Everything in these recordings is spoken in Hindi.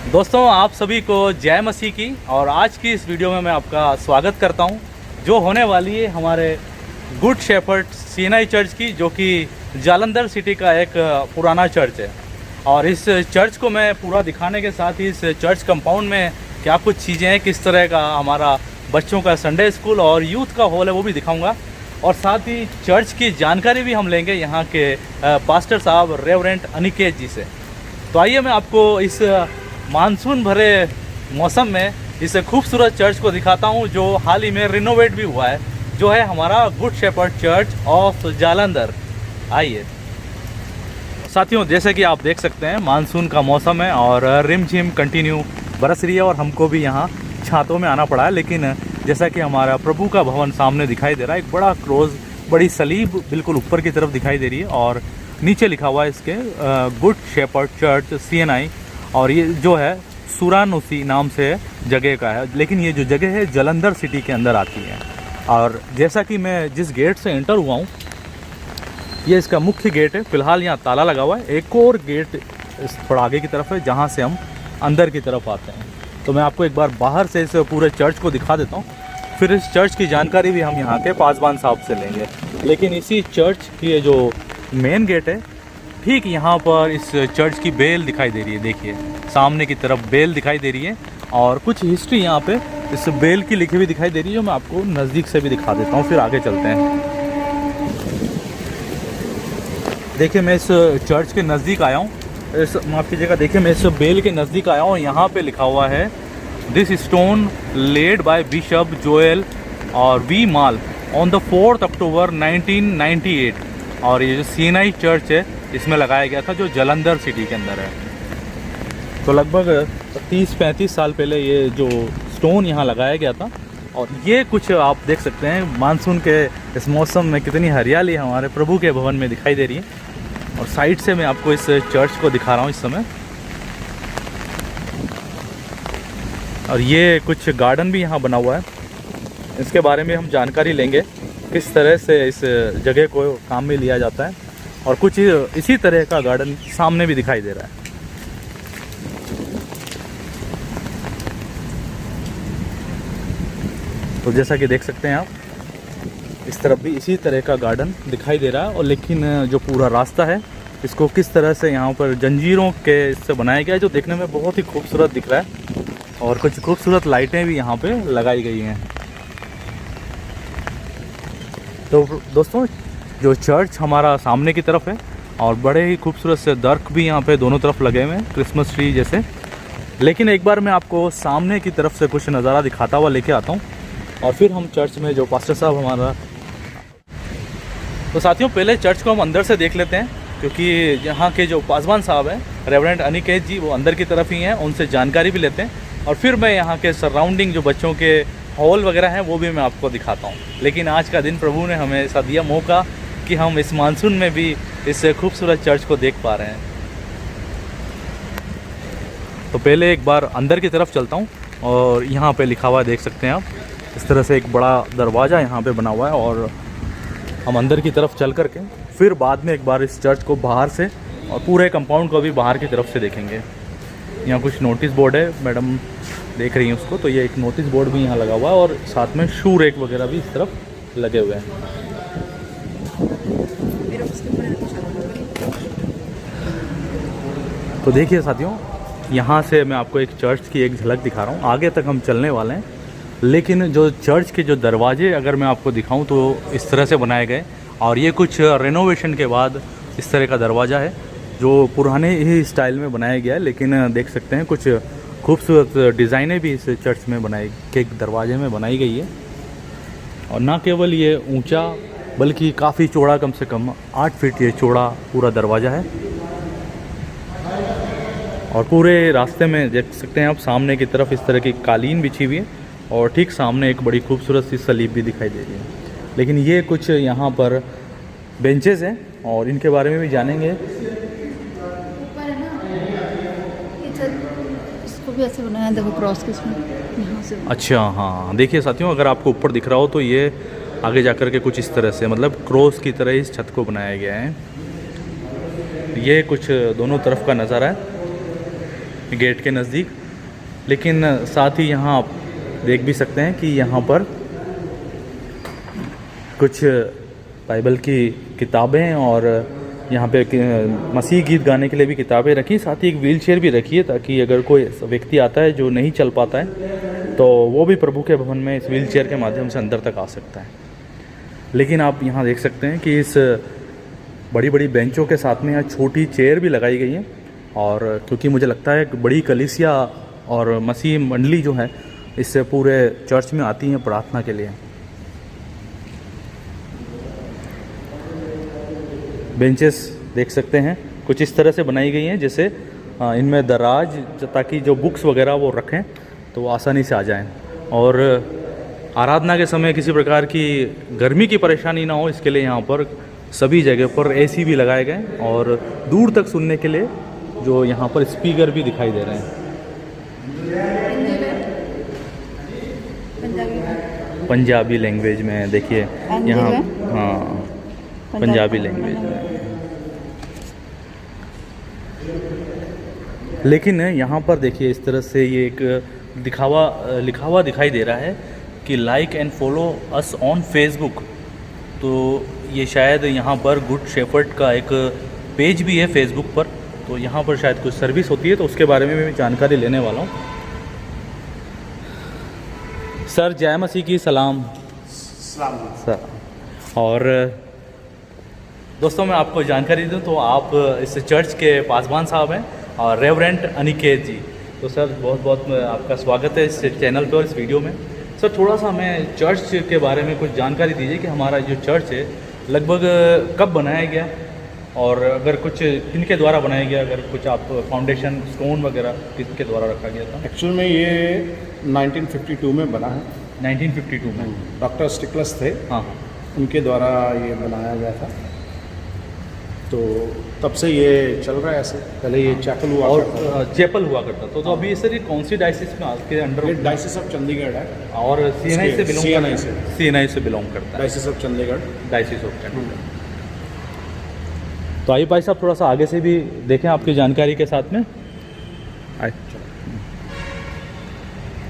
दोस्तों, आप सभी को जय मसीह की। और आज की इस वीडियो में मैं आपका स्वागत करता हूं, जो होने वाली है हमारे गुड शेफर्ड सीएनआई चर्च की, जो कि जालंधर सिटी का एक पुराना चर्च है। और इस चर्च को मैं पूरा दिखाने के साथ ही इस चर्च कंपाउंड में क्या कुछ चीज़ें हैं, किस तरह का हमारा बच्चों का संडे स्कूल और यूथ का हॉल है, वो भी दिखाऊंगा। और साथ ही चर्च की जानकारी भी हम लेंगे यहाँ के पास्टर साहब रेवरेंट अनिकेत जी से। तो आइए मैं आपको इस मानसून भरे मौसम में इस खूबसूरत चर्च को दिखाता हूँ, जो हाल ही में रिनोवेट भी हुआ है, जो है हमारा good shepherd church of Jalandhar. आइए साथियों, जैसे कि आप देख सकते हैं मानसून का मौसम है और रिमझिम कंटिन्यू बरस रही है और हमको भी यहाँ छातों में आना पड़ा है। लेकिन जैसा कि हमारा प्रभु का भवन सामने दिखाई दे रहा है, एक बड़ा क्रोज, बड़ी सलीब बिल्कुल ऊपर की तरफ दिखाई दे रही है और नीचे लिखा हुआ है इसके गुड शेफर्ड चर्च सीएनआई। और ये जो है सुरानुसी नाम से जगह का है, लेकिन ये जो जगह है जालंधर सिटी के अंदर आती है। और जैसा कि मैं जिस गेट से एंटर हुआ हूँ, ये इसका मुख्य गेट है। फिलहाल यहाँ ताला लगा हुआ है। एक और गेट थोड़ा आगे की तरफ है, जहाँ से हम अंदर की तरफ आते हैं। तो मैं आपको एक बार बाहर से इस पूरे चर्च को दिखा देता हूँ, फिर इस चर्च की जानकारी भी हम यहाँ के पासवान साहब से लेंगे। लेकिन इसी चर्च की ये जो मेन गेट है, ठीक यहाँ पर इस चर्च की बेल दिखाई दे रही है। देखिए सामने की तरफ बेल दिखाई दे रही है और कुछ हिस्ट्री यहाँ पे इस बेल की लिखी हुई दिखाई दे रही है, जो मैं आपको नज़दीक से भी दिखा देता हूँ, फिर आगे चलते हैं। देखिए मैं इस चर्च के नज़दीक आया हूँ, माफ़ कीजिएगा, देखिए मैं इस बेल के नज़दीक आया हूँ। यहाँ पे लिखा हुआ है this stone led by bishop Joel और वी माल ऑन द 4 अक्टूबर 1998। और ये जो सीएनआई चर्च है इसमें लगाया गया था, जो जालंधर सिटी के अंदर है। तो लगभग 30-35 साल पहले ये जो स्टोन यहाँ लगाया गया था। और ये कुछ आप देख सकते हैं मानसून के इस मौसम में कितनी हरियाली हमारे प्रभु के भवन में दिखाई दे रही है। और साइड से मैं आपको इस चर्च को दिखा रहा हूँ इस समय। और ये कुछ गार्डन भी यहाँ बना हुआ है, इसके बारे में हम जानकारी लेंगे, किस तरह से इस जगह को काम में लिया जाता है। और कुछ इसी तरह का गार्डन सामने भी दिखाई दे रहा है। तो जैसा कि देख सकते हैं आप, इस तरफ भी इसी तरह का गार्डन दिखाई दे रहा है। और लेकिन जो पूरा रास्ता है, इसको किस तरह से यहाँ पर जंजीरों के इससे बनाया गया है, जो देखने में बहुत ही खूबसूरत दिख रहा है। और कुछ खूबसूरत लाइटें भी यहाँ पे लगाई गई हैं। तो दोस्तों, जो चर्च हमारा सामने की तरफ है और बड़े ही खूबसूरत से दरख्त भी यहाँ पे दोनों तरफ लगे हुए हैं, क्रिसमस ट्री जैसे। लेकिन एक बार मैं आपको सामने की तरफ से कुछ नज़ारा दिखाता हुआ लेके आता हूँ, और फिर हम चर्च में जो पास्टर साहब हमारा। तो साथियों, पहले चर्च को हम अंदर से देख लेते हैं, क्योंकि यहाँ के जो पासवान साहब हैं रेवरेंट अनिकेत जी, वो अंदर की तरफ ही हैं, उनसे जानकारी भी लेते हैं। और फिर मैं यहाँ के सराउंडिंग जो बच्चों के हॉल वगैरह हैं, वो भी मैं आपको दिखाता हूँ। लेकिन आज का दिन प्रभु ने हमें ऐसा दिया मौका कि हम इस मानसून में भी इस खूबसूरत चर्च को देख पा रहे हैं। तो पहले एक बार अंदर की तरफ चलता हूँ। और यहाँ पे लिखा हुआ है, देख सकते हैं आप, इस तरह से एक बड़ा दरवाज़ा यहाँ पे बना हुआ है। और हम अंदर की तरफ चल करके फिर बाद में एक बार इस चर्च को बाहर से और पूरे कंपाउंड को भी बाहर की तरफ से देखेंगे। यहाँ कुछ नोटिस बोर्ड है, मैडम देख रही हैं उसको। तो ये एक नोटिस बोर्ड भी यहाँ लगा हुआ है और साथ में शू रैक वगैरह भी इस तरफ लगे हुए हैं। तो देखिए साथियों, यहाँ से मैं आपको एक चर्च की एक झलक दिखा रहा हूँ। आगे तक हम चलने वाले हैं, लेकिन जो चर्च के जो दरवाजे अगर मैं आपको दिखाऊं तो इस तरह से बनाए गए। और ये कुछ रेनोवेशन के बाद इस तरह का दरवाज़ा है, जो पुराने ही स्टाइल में बनाया गया है। लेकिन देख सकते हैं कुछ खूबसूरत डिज़ाइनें भी इस चर्च में बनाई के दरवाजे में बनाई गई है। और ना केवल ये ऊंचा, बल्कि काफ़ी चौड़ा, कम से कम 8 फीट ये चौड़ा पूरा दरवाज़ा है। और पूरे रास्ते में देख सकते हैं आप, सामने की तरफ इस तरह की कालीन बिछी हुई है और ठीक सामने एक बड़ी खूबसूरत सी सलीब भी दिखाई दे रही है। लेकिन ये कुछ यहाँ पर बेंचेस हैं और इनके बारे में भी जानेंगे। इसको भी ऐसे बनाया, देखो क्रॉस के इसमें यहाँ से। अच्छा, हाँ, देखिए साथियों, अगर आपको ऊपर दिख रहा हो तो ये आगे जाकर के कुछ इस तरह से, मतलब क्रॉस की तरह इस छत को बनाया गया है। ये कुछ दोनों तरफ का नज़ारा है। गेट के नज़दीक। लेकिन साथ ही यहाँ आप देख भी सकते हैं कि यहाँ पर कुछ बाइबल की किताबें और यहाँ पे मसीह गीत गाने के लिए भी किताबें रखी, साथ ही एक व्हील चेयर भी रखी है ताकि अगर कोई व्यक्ति आता है जो नहीं चल पाता है तो वो भी प्रभु के भवन में इस व्हील चेयर के माध्यम से अंदर तक आ सकता है। लेकिन आप यहाँ देख सकते हैं कि इस बड़ी बड़ी बेंचों के साथ में यहाँ छोटी चेयर भी लगाई गई है, और क्योंकि मुझे लगता है कि बड़ी कलीसिया और मसीह मंडली जो है इससे पूरे चर्च में आती हैं प्रार्थना के लिए। बेंचेस देख सकते हैं कुछ इस तरह से बनाई गई हैं जैसे इनमें दराज, ताकि जो बुक्स वगैरह वो रखें तो वो आसानी से आ जाएं, और आराधना के समय किसी प्रकार की गर्मी की परेशानी ना हो इसके लिए यहाँ पर सभी जगह पर एसी भी लगाए गए, और दूर तक सुनने के लिए जो यहाँ पर स्पीकर भी दिखाई दे रहे हैं। पंजाबी लैंग्वेज में देखिए यहाँ, हाँ पंजाबी लैंग्वेज में। लेकिन यहाँ पर देखिए इस तरह से ये एक लिखा हुआ दिखाई दे रहा है कि like and follow us on Facebook. तो ये शायद यहाँ पर गुड शेफर्ड का एक पेज भी है फेसबुक पर, तो यहाँ पर शायद कुछ सर्विस होती है, तो उसके बारे में मैं जानकारी लेने वाला हूँ। सर जय मसीह की सलाम। सर, और दोस्तों मैं आपको जानकारी दूं तो आप इस चर्च के पासवान साहब हैं और रेवरेंट अनिकेत जी। तो सर बहुत बहुत आपका स्वागत है इस चैनल पे और इस वीडियो में। सर थोड़ा सा हमें चर्च के बारे में कुछ जानकारी दीजिए कि हमारा जो चर्च है लगभग कब बनाया गया, और अगर कुछ किनके द्वारा बनाया गया, अगर कुछ आप फाउंडेशन स्टोन वगैरह किसके द्वारा रखा गया था। एक्चुअल में ये 1952 में बना है। 1952 में डॉक्टर स्टिकलस थे, हाँ, उनके द्वारा ये बनाया गया था। तो तब से ये चल रहा है ऐसे। पहले ये चैपल हुआ और करता था। चैपल हुआ करता था। तो अभी सर ये कौन सी डायसिस में आपके अंडर? ये डायसिस ऑफ चंडीगढ़ है और सीएनआई से बिलोंग CNI करता है? से। सीएनआई से बिलोंग करता है, diocese of Chandigarh. Diocese of Chandigarh. तो आइए भाई साहब थोड़ा सा आगे से भी देखें आपकी जानकारी के साथ में। अच्छा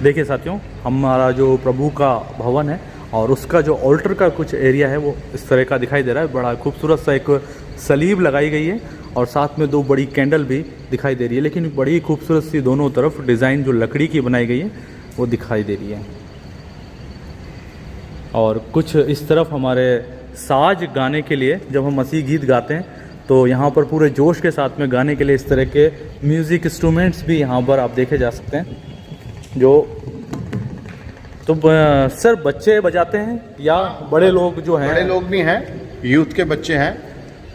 देखिए साथियों, हमारा जो प्रभु का भवन है और उसका जो ऑल्टर का कुछ एरिया है वो इस तरह का दिखाई दे रहा है। बड़ा खूबसूरत सा एक सलीब लगाई गई है और साथ में दो बड़ी कैंडल भी दिखाई दे रही है, लेकिन बड़ी खूबसूरत सी दोनों तरफ डिज़ाइन जो लकड़ी की बनाई गई है वो दिखाई दे रही है। और कुछ इस तरफ हमारे साज गाने के लिए, जब हम मसीह गीत गाते हैं तो यहाँ पर पूरे जोश के साथ में गाने के लिए इस तरह के म्यूज़िक इंस्ट्रूमेंट्स भी यहाँ पर आप देखे जा सकते हैं। जो तो सर बच्चे बजाते हैं या बड़े लोग जो हैं? बड़े लोग भी हैं, यूथ के बच्चे हैं,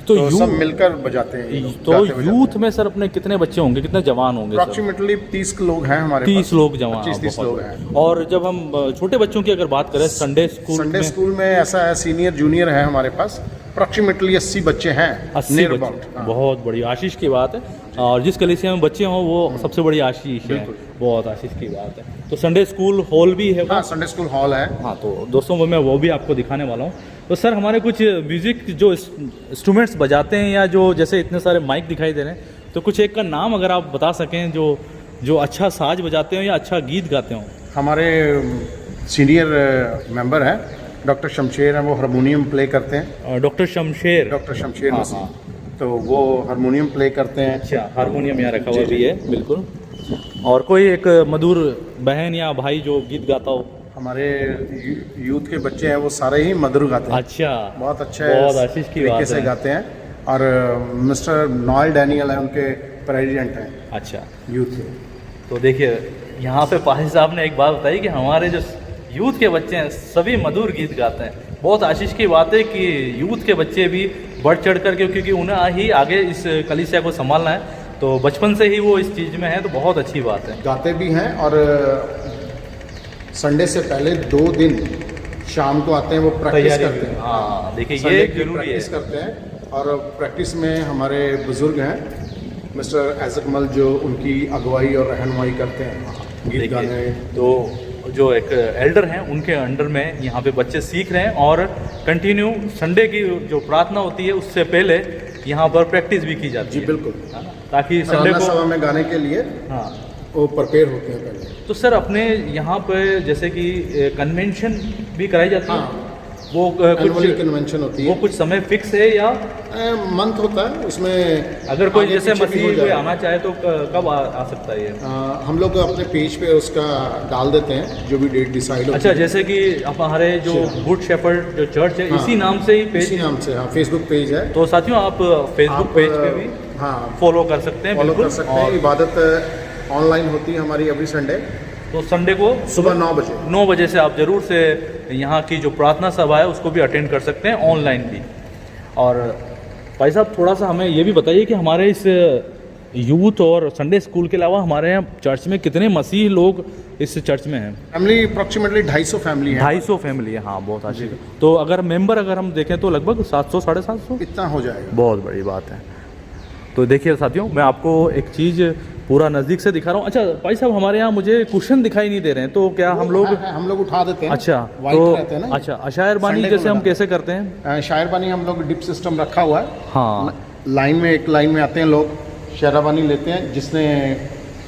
तो सब मिलकर बजाते हैं। तो यूथ में सर अपने कितने बच्चे होंगे, कितने जवान होंगे? अप्रॉक्सीमेटली 30 लोग हैं हमारे 30 लोग जवान, 25-30 लोग हैं। और जब हम छोटे बच्चों की अगर बात करें संडे स्कूल में ऐसा है, सीनियर जूनियर है हमारे पास, अप्रॉक्सीमेटली 80 बच्चे हैं। 80 बच्चे, बहुत बड़ी आशीष की बात है। और जिस कलीसिया में बच्चे हों वो सबसे बड़ी आशीष है, बहुत आशीष की बात है। तो संडे स्कूल हॉल भी है? हाँ, संडे स्कूल हॉल है। हाँ, तो दोस्तों मैं वो भी आपको दिखाने वाला हूँ। तो सर हमारे कुछ म्यूज़िक जो इंस्ट्रूमेंट्स बजाते हैं या जो जैसे इतने सारे माइक दिखाई दे रहे हैं, तो कुछ एक का नाम अगर आप बता सकें जो अच्छा साज बजाते हो या अच्छा गीत गाते हो। हमारे सीनियर मेंबर हैं डॉक्टर शमशेर हैं, वो हारमोनियम प्ले करते हैं। डॉक्टर शमशेर मसीह, तो वो हारमोनियम प्ले करते हैं। अच्छा, हारमोनियम यहाँ रखा हुआ भी है, बिल्कुल। और कोई एक मधुर बहन या भाई जो गीत गाता हो? हमारे यूथ के बच्चे हैं वो सारे ही मधुर गाते हैं। अच्छा, बहुत अच्छे, बहुत आशीष की बात से गाते हैं। और मिस्टर नॉयल डैनियल है, उनके प्रेसिडेंट हैं। अच्छा, यूथ के। तो देखिए यहाँ पे पाही साहब ने एक बात बताई कि हमारे जो यूथ के बच्चे हैं सभी मधुर गीत गाते हैं। बहुत आशीष की बात है कि यूथ के बच्चे भी बढ़ चढ़ कर के, क्योंकि उन्हें ही आगे इस कलीसिया को संभालना है, तो बचपन से ही वो इस चीज़ में है, तो बहुत अच्छी बात है। गाते भी हैं, और संडे से पहले 2 दिन शाम को आते हैं, वो प्रैक्टिस करते हैं। हाँ देखिए ये जरूरी है, प्रैक्टिस करते हैं। और प्रैक्टिस में हमारे बुजुर्ग हैं मिस्टर एजकमल, जो उनकी अगुवाई और रहनुमाई करते हैं गीत गाने। तो जो एक एल्डर हैं उनके अंडर में यहाँ पे बच्चे सीख रहे हैं, और कंटिन्यू संडे की जो प्रार्थना होती है उससे पहले यहाँ पर प्रैक्टिस भी की जाती जी है, बिल्कुल। है ना? ताकि संडे राना को सभा में गाने के लिए हाँ। वो प्रिपेयर होते हैं पहले। तो सर अपने यहाँ पे जैसे कि कन्वेंशन भी कराई जाती है, हाँ। वो एनुअली कुछ कन्वेंशन होती वो है, कुछ समय फिक्स है या मंथ होता है उसमें। अगर कोई आगे जैसे पीछे भी हो मसीह कोई जाएगा। आना चाहे तो कब आ सकता है ये? हम लोग अपने पेज पे उसका डाल देते हैं जो भी डेट डिसाइड होती अच्छा, है। जैसे कि हमारे जो गुड शेफर्ड जो चर्च है हाँ। इसी नाम से ही पेज, इसी नाम से, हाँ, फेसबुक पेज है। तो साथियों आप फेसबुक आप, पेज पे भी हाँ, फॉलो कर सकते हैं, फॉलो बिल्कुल। कर सकते हैं। और इबादत ऑनलाइन होती है हमारी एवरी संडे, तो संडे को सुबह 9 बजे। 9 बजे से आप ज़रूर से यहाँ की जो प्रार्थना सभा है उसको भी अटेंड कर सकते हैं, ऑनलाइन भी। और भाई साहब थोड़ा सा हमें ये भी बताइए कि हमारे इस यूथ और संडे स्कूल के अलावा हमारे यहाँ चर्च में कितने मसीह लोग इस चर्च में हैं? फैमिली अप्रॉक्सीमेटली 250 फैमिली है। 250 फैमिली है, हाँ, बहुत अच्छी। तो अगर मेंबर अगर हम देखें तो लगभग 700 750 इतना हो जाएगा। बहुत बड़ी बात है। तो देखिए साथियों, मैं आपको एक चीज़ पूरा नज़दीक से दिखा रहा हूँ। अच्छा भाई साहब, हमारे यहाँ मुझे कुशन दिखाई नहीं दे रहे हैं, तो क्या हम लोग हम लोग उठा देते हैं। अच्छा वाइट तो रहते हैं ना। अच्छा, अशायर बानी संडे को जैसे हम लगाते कैसे करते हैं? शायर बानी हम लोग डिप सिस्टम रखा हुआ है। हाँ, लाइन में, एक लाइन में आते हैं लोग, शायराबानी लेते हैं। जिसने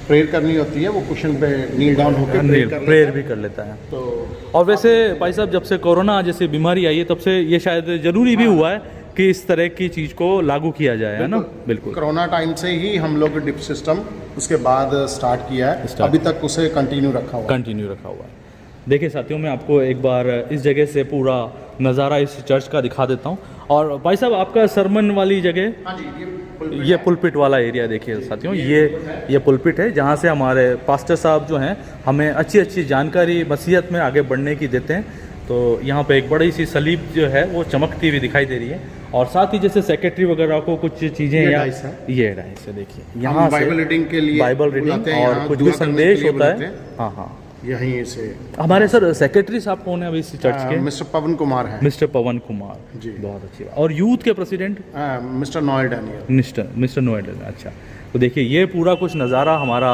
प्रेयर करनी होती है वो कुशन पे नील डाउन होकर प्रेयर भी कर लेता है। तो और वैसे भाई साहब, जब से कोरोना जैसी बीमारी आई है तब से ये शायद ज़रूरी भी हुआ है कि इस तरह की चीज़ को लागू किया जाए, है ना? बिल्कुल। कोरोना टाइम से ही हम लोग डिप सिस्टम उसके बाद स्टार्ट किया है, Start। अभी तक उसे कंटिन्यू रखा हुआ है। कंटिन्यू रखा हुआ है। देखिए साथियों, मैं आपको एक बार इस जगह से पूरा नज़ारा इस चर्च का दिखा देता हूँ। और भाई साहब, आपका सरमन वाली जगह, हाँ जी, ये पुलपिट वाला एरिया देखिए साथियों, ये पुलपिट है जहाँ से हमारे पास्टर साहब जो हैं हमें अच्छी अच्छी जानकारी मसीहत में आगे बढ़ने की देते हैं। तो यहाँ पे एक बड़ी सी सलीब जो है वो चमकती हुई दिखाई दे रही है, और साथ ही जैसे सेक्रेटरी वगैरह को कुछ चीज़ें ये या डाइस है। ये डाइस है, देखिए हम यहाँ से बाइबल रीडिंग के लिए बाइबल रीडिंग बुलाते हैं, और यहाँ कुछ दुआ भी करने के संदेश लिए होता बुलाते है। हैं। हाँ हाँ, यहीं से हमारे सर सेक्रेटरी साहब कौन है अभी इस चर्च के? मिस्टर पवन कुमार है मिस्टर पवन कुमार जी। बहुत अच्छी बात। और यूथ के president mister Noyyal Daniel. Mister Noida. अच्छा, तो देखिए ये पूरा कुछ नज़ारा हमारा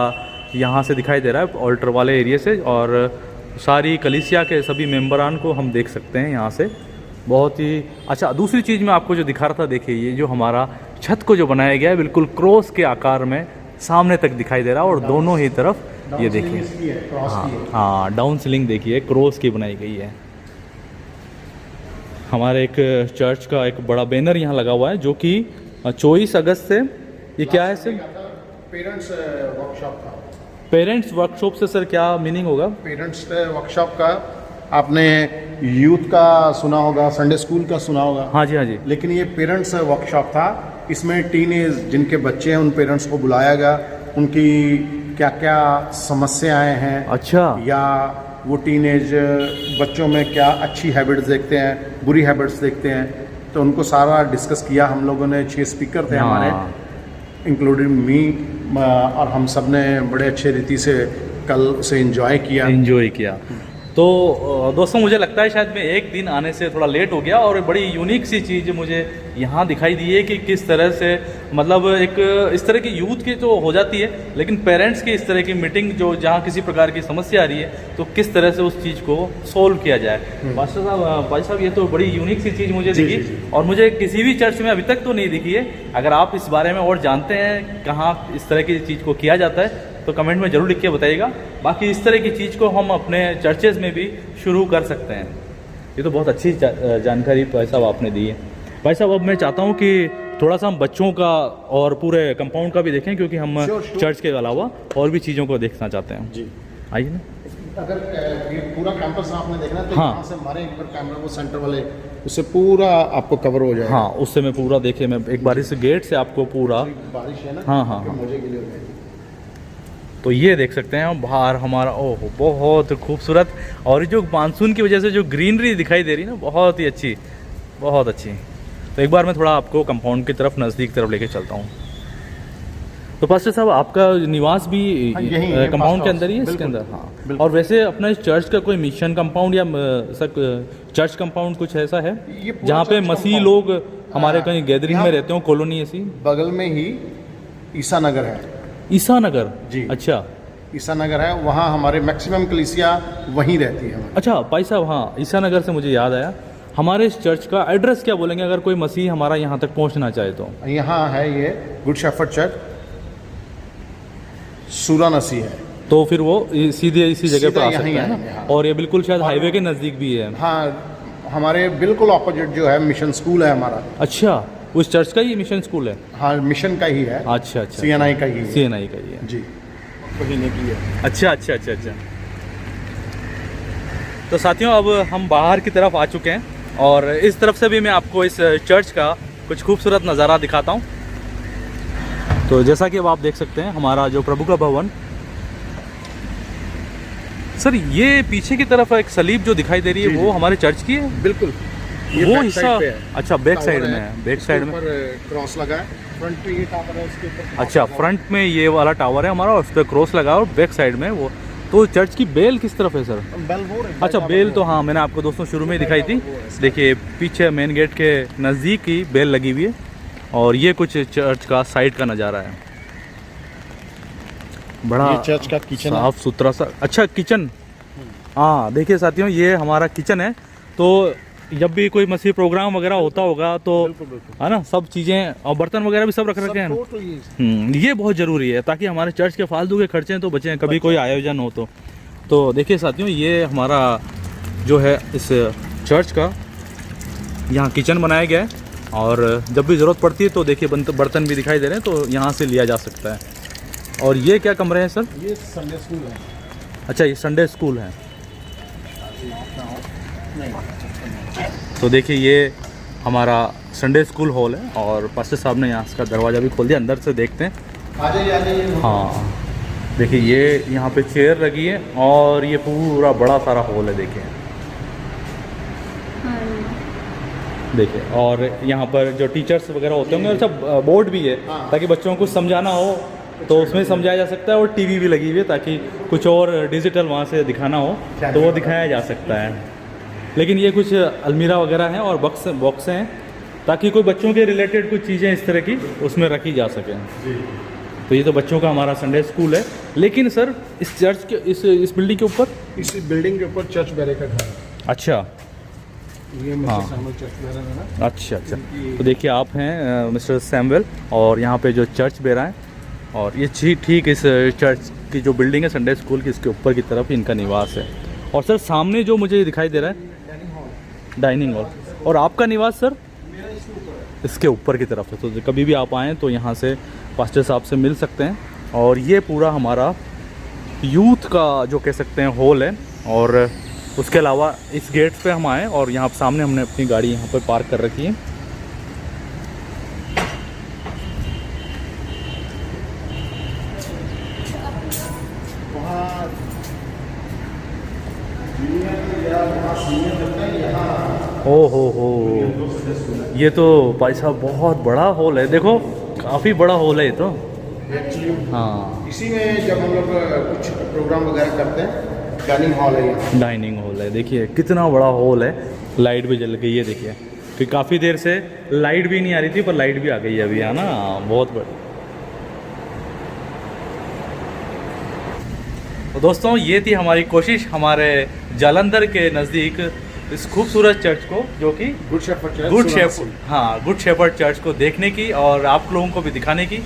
यहाँ से दिखाई दे रहा है ऑल्टर वाले एरिया से, और सारी कलीसिया के सभी मेंबरान को हम देख सकते हैं यहाँ से। बहुत ही अच्छा। दूसरी चीज़ मैं आपको जो दिखा रहा था, देखिए ये जो हमारा छत को जो बनाया गया है बिल्कुल क्रॉस के आकार में सामने तक दिखाई दे रहा है, और दोनों ही तरफ ये देखिए, हाँ डाउन सीलिंग देखिए क्रॉस की बनाई गई है। हमारे एक चर्च का एक बड़ा बैनर यहाँ लगा हुआ है जो कि 24 अगस्त से, ये क्या है सर? पेरेंट्स वर्कशॉप का। पेरेंट्स वर्कशॉप से सर क्या मीनिंग होगा? पेरेंट्स वर्कशॉप का आपने यूथ का सुना होगा, संडे स्कूल का सुना होगा। हाँ जी, हाँ जी। लेकिन ये पेरेंट्स वर्कशॉप था। इसमें टीनेज जिनके बच्चे हैं उन पेरेंट्स को बुलाया गया, उनकी क्या क्या समस्याएं हैं, अच्छा, या वो टीनेज बच्चों में क्या अच्छी हैबिट्स देखते हैं, बुरी हैबिट्स देखते हैं, तो उनको सारा डिस्कस किया। हम लोगों ने 6 स्पीकर थे हमारे, इंक्लूडिंग मी, और हम सब ने बड़े अच्छे रीति से कल उसे एंजॉय किया। तो दोस्तों, मुझे लगता है शायद मैं एक दिन आने से थोड़ा लेट हो गया, और बड़ी यूनिक सी चीज़ मुझे यहाँ दिखाई दी है कि किस तरह से, मतलब एक इस तरह की यूथ की तो हो जाती है, लेकिन पेरेंट्स की इस तरह की मीटिंग जो जहाँ किसी प्रकार की समस्या आ रही है तो किस तरह से उस चीज़ को सोल्व किया जाए। मास्टर साहब, भाई साहब, ये तो बड़ी यूनिक सी चीज़ मुझे दिखी, और मुझे किसी भी चर्च में अभी तक तो नहीं दिखी है। अगर आप इस बारे में और जानते हैं कहाँ इस तरह की चीज़ को किया जाता है तो कमेंट में ज़रूर लिख के बताइएगा। बाकी इस तरह की चीज़ को हम अपने चर्चेज़ में भी शुरू कर सकते हैं। ये तो बहुत अच्छी जानकारी भाई साहब आपने दी है। भाई साहब, अब मैं चाहता हूँ कि थोड़ा सा हम बच्चों का और पूरे कंपाउंड का भी देखें, क्योंकि हम चर्च के अलावा और भी चीज़ों को देखना चाहते हैं जी। आइए ना। अगर ये पूरा कैंपस आपने देखना तो हाँ। यहाँ से हमारे एक बार कैमरा वो सेंटर वाले उससे पूरा आपको कवर हो जाएगा। हाँ, उससे मैं पूरा देखिए, मैं एक बार इस गेट से आपको पूरा, बारिश है ना, हाँ, हाँ, तो मजे के लिए हो जाएगी। तो ये देख सकते हैं बाहर हमारा, ओह बहुत खूबसूरत, और जो मानसून की वजह से जो ग्रीनरी दिखाई दे रही है ना, बहुत ही अच्छी, बहुत अच्छी। तो एक बार मैं थोड़ा आपको कंपाउंड की तरफ, नज़दीक तरफ लेके चलता हूँ। तो पास्टर साहब, आपका निवास भी कंपाउंड के अंदर ही है, इसके अंदर? हाँ। और वैसे अपना इस चर्च का कोई मिशन कंपाउंड या चर्च कंपाउंड कुछ ऐसा है जहाँ पे मसीह लोग हमारे कहीं गैदरिंग में रहते हो, कॉलोनी ऐसी? बगल में ही ईसा नगर है। ईसा नगर जी। अच्छा, ईसा नगर है, वहाँ हमारे मैक्सिमम कलीसिया वहीं रहती है। अच्छा भाई साहब, हाँ ईसा नगर से मुझे याद आया, हमारे इस चर्च का एड्रेस क्या बोलेंगे अगर कोई मसीह हमारा यहाँ तक पहुँचना चाहे तो? यहाँ है ये गुड शेफर्ड चर्च, सूरानसी है। तो फिर वो सीधे इसी जगह पर आ सीधा सकता यहीं है आएंगे, ना? हाँ। और ये बिल्कुल शायद हाईवे के नज़दीक भी है। हाँ, हमारे बिल्कुल ऑपोजिट जो है मिशन स्कूल है हमारा। अच्छा, उस चर्च का ही मिशन स्कूल है? हाँ, मिशन का ही है। अच्छा अच्छा, CNI का ही है। CNI का ही है जी, महीने की है। अच्छा अच्छा अच्छा अच्छा। तो साथियों अब हम बाहर की तरफ आ चुके हैं और इस तरफ से भी मैं आपको इस चर्च का कुछ खूबसूरत नज़ारा दिखाता हूँ। तो जैसा कि अब आप देख सकते हैं हमारा जो प्रभु का भवन। सर ये पीछे की तरफ एक सलीब जो दिखाई दे रही है जी, वो जी। हमारे चर्च की है? बिल्कुल, ये वो बैक हिस्सा साइड पे है। अच्छा बैक साइड टावर में है, बैक साइड में। क्रॉस लगा है, फ्रंट पे ये टावर है, उसके ऊपर अच्छा, फ्रंट में ये वाला टावर है हमारा और उस पर क्रॉस लगा और बैक साइड में वो। तो चर्च की बेल किस तरफ है सर? बेल वो है। अच्छा, बेल तो हाँ मैंने आपको दोस्तों शुरू में ही दिखाई थी। देखिए पीछे मेन गेट के नज़दीक ही बेल लगी हुई है और ये कुछ चर्च का साइड का नज़ारा है। बड़ा ये चर्च का किचन है। साफ सुथरा सा। अच्छा, किचन। हाँ देखिए साथियों, ये हमारा किचन है। तो जब भी कोई मसीह प्रोग्राम वगैरह होता होगा तो है ना, सब चीज़ें और बर्तन वगैरह भी सब रख रखे हैं। ये बहुत ज़रूरी है ताकि हमारे चर्च के फालतू के खर्चे तो बचें, कभी कोई आयोजन हो तो देखिए साथियों, ये हमारा जो है इस चर्च का यहाँ किचन बनाया गया है और जब भी ज़रूरत पड़ती है तो देखिए बर्तन भी दिखाई दे रहे हैं, तो यहाँ से लिया जा सकता है। और ये क्या कमरे हैं सर? ये संडे स्कूल है। अच्छा, ये संडे स्कूल है। तो देखिए ये हमारा संडे स्कूल हॉल है और पास्टर साहब ने यहाँ इसका दरवाज़ा भी खोल दिया, अंदर से देखते हैं। आ जाइए। हाँ देखिए ये यहाँ पे चेयर लगी है और ये पूरा बड़ा सारा हॉल है देखिए। देखिए और यहाँ पर जो टीचर्स वगैरह होते होंगे, अच्छा बोर्ड भी है ताकि बच्चों को समझाना हो तो उसमें समझाया जा सकता है और टीवी भी लगी हुई है ताकि कुछ और डिजिटल वहाँ से दिखाना हो तो वो दिखाया जा सकता है। लेकिन ये कुछ अलमीरा वगैरह हैं और बॉक्स हैं ताकि कोई बच्चों के रिलेटेड कुछ चीज़ें इस तरह की उसमें रखी जा सकें। तो ये तो बच्चों का हमारा संडे स्कूल है। लेकिन सर इस चर्च के इस बिल्डिंग के ऊपर, इस बिल्डिंग के ऊपर चर्च बेरे का घर है। अच्छा ये हाँ। चर्च बेरे है ना। अच्छा अच्छा। तो देखिए आप हैं मिस्टर सैमुअल और यहाँ पे जो चर्च बेरा है और ये ठीक इस चर्च की जो बिल्डिंग है संडे स्कूल की, इसके ऊपर की तरफ इनका निवास है। और सर सामने जो मुझे दिखाई दे रहा है डाइनिंग हॉल, और आपका निवास सर इसके ऊपर की तरफ है। तो कभी भी आप आएँ तो यहाँ से पास्टर साहब से मिल सकते हैं। और ये पूरा हमारा यूथ का जो कह सकते हैं हॉल है। और उसके अलावा इस गेट पे हम आए और यहाँ सामने हमने अपनी गाड़ी यहाँ पर पार्क कर रखी है। ओ हो, ये तो भाई साहब बहुत बड़ा हॉल है। देखो काफ़ी बड़ा हॉल है ये तो। हाँ, इसी में जब हम लोग कुछ प्रोग्राम वगैरह करते हैं, डाइनिंग हॉल है यहाँ। डाइनिंग हॉल है। देखिए कितना बड़ा हॉल है, लाइट भी जल गई है देखिए। कि काफ़ी देर से लाइट भी नहीं आ रही थी पर लाइट भी आ गई है अभी, है ना। बहुत बड़ा। तो दोस्तों ये थी हमारी कोशिश हमारे जालंधर के नज़दीक इस खूबसूरत चर्च को, जो कि गुड शेफर्ड चर्च को देखने की और आप लोगों को भी दिखाने की।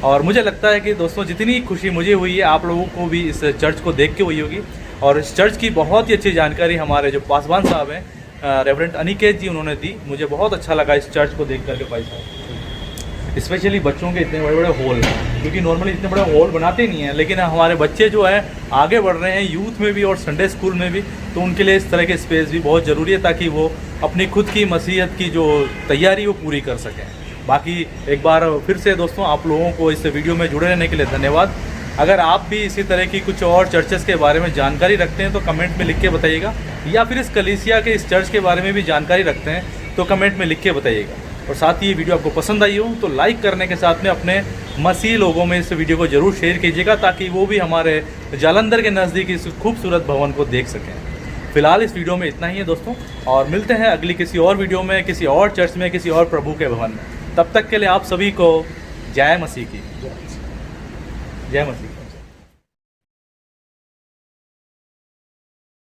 और मुझे लगता है कि दोस्तों जितनी खुशी मुझे हुई है आप लोगों को भी इस चर्च को देख के हुई होगी। और इस चर्च की बहुत ही अच्छी जानकारी हमारे जो पासवान साहब हैं रेवरेंड अनिकेत जी उन्होंने दी। मुझे बहुत अच्छा लगा इस चर्च को देख करके भाई साहब, स्पेशली बच्चों के इतने बड़े बड़े हॉल, क्योंकि नॉर्मली इतने बड़े हॉल बनाते नहीं हैं। लेकिन हमारे बच्चे जो है आगे बढ़ रहे हैं यूथ में भी और संडे स्कूल में भी, तो उनके लिए इस तरह के स्पेस भी बहुत ज़रूरी है ताकि वो अपनी खुद की मसीहत की जो तैयारी वो पूरी कर सकें। बाकी एक बार फिर से दोस्तों आप लोगों को इस वीडियो में जुड़े रहने के लिए धन्यवाद। अगर आप भी इसी तरह की कुछ और चर्चेस के बारे में जानकारी रखते हैं तो कमेंट में लिख के बताइएगा, या फिर इस कलीसिया के इस चर्च के बारे में भी जानकारी रखते हैं तो कमेंट में लिख के बताइएगा। और साथ ही ये वीडियो आपको पसंद आई हो तो लाइक करने के साथ में अपने मसीह लोगों में इस वीडियो को ज़रूर शेयर कीजिएगा ताकि वो भी हमारे जालंधर के नज़दीक इस खूबसूरत भवन को देख सकें। फिलहाल इस वीडियो में इतना ही है दोस्तों, और मिलते हैं अगली किसी और वीडियो में, किसी और चर्च में, किसी और प्रभु के भवन में। तब तक के लिए आप सभी को जय मसीह की। जय मसीह।